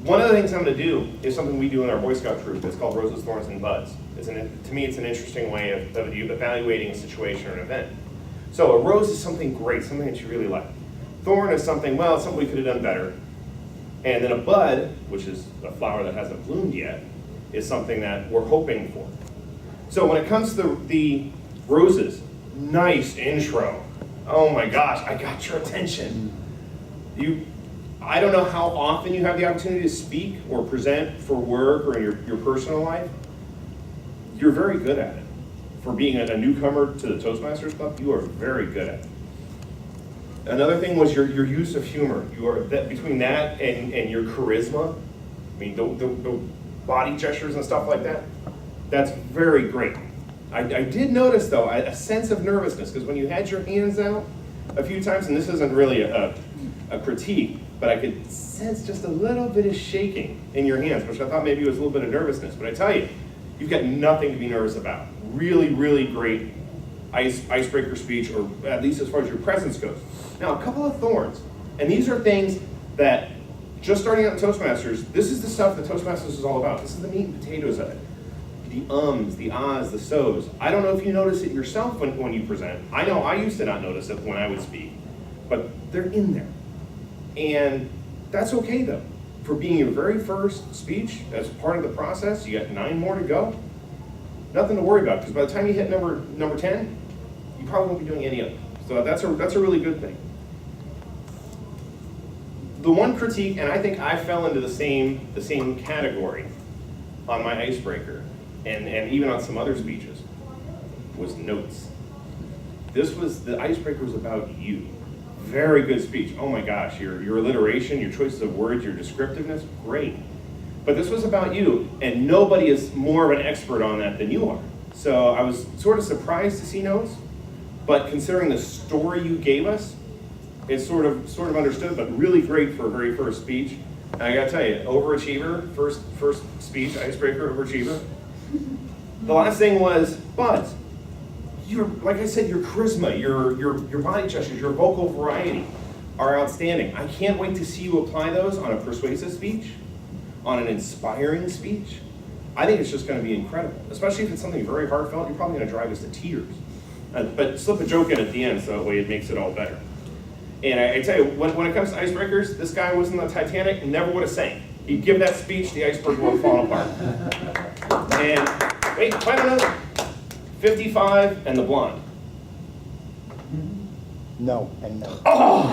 One of the things I'm going to do is something we do in our Boy Scout troop. It's called Roses, Thorns, and Buds. To me, it's an interesting way of evaluating a situation or an event. So a rose is something great, something that you really like. Thorn is something, well, it's something we could have done better. And then a bud, which is a flower that hasn't bloomed yet, is something that we're hoping for. So when it comes to the roses, nice intro. Oh my gosh, I got your attention. I don't know how often you have the opportunity to speak or present for work or in your personal life. You're very good at it. For being a newcomer to the Toastmasters Club, you are very good at it. Another thing was your use of humor. Between that and your charisma, I mean, the body gestures and stuff like that, that's very great. I did notice, though, a sense of nervousness, because when you had your hands out a few times, and this isn't really a critique, but I could sense just a little bit of shaking in your hands, which I thought maybe was a little bit of nervousness. But I tell you, you've got nothing to be nervous about. Really, really great icebreaker speech, or at least as far as your presence goes. Now, a couple of thorns, and these are things that, just starting out in Toastmasters, this is the stuff that Toastmasters is all about. This is the meat and potatoes of it. The ums, the ahs, the so's. I don't know if you notice it yourself when you present. I know I used to not notice it when I would speak, but they're in there. And that's okay, though. For being your very first speech, as part of the process, you got 9 more to go. Nothing to worry about, because by the time you hit number 10, you probably won't be doing any of them. So that's a really good thing. The one critique, and I think I fell into the same category on my icebreaker, and even on some other speeches, was notes. The icebreaker was about you. Very good speech. Oh my gosh, your alliteration, your choices of words, your descriptiveness, great. But this was about you, and nobody is more of an expert on that than you are. So I was sort of surprised to see notes, but considering the story you gave us, it's sort of understood, but really great for a very first speech. And I gotta tell you, overachiever, first speech, icebreaker, overachiever. The last thing was buds. Like I said, your charisma, your body gestures, your vocal variety are outstanding. I can't wait to see you apply those on a persuasive speech, on an inspiring speech. I think it's just going to be incredible, especially if it's something very heartfelt. You're probably going to drive us to tears. But slip a joke in at the end, so that way it makes it all better. And I tell you, when it comes to icebreakers, this guy was in the Titanic and never would have sank. He'd give that speech, the iceberg would have fallen apart. And wait, find another. 55 and the blonde. No and no. Oh!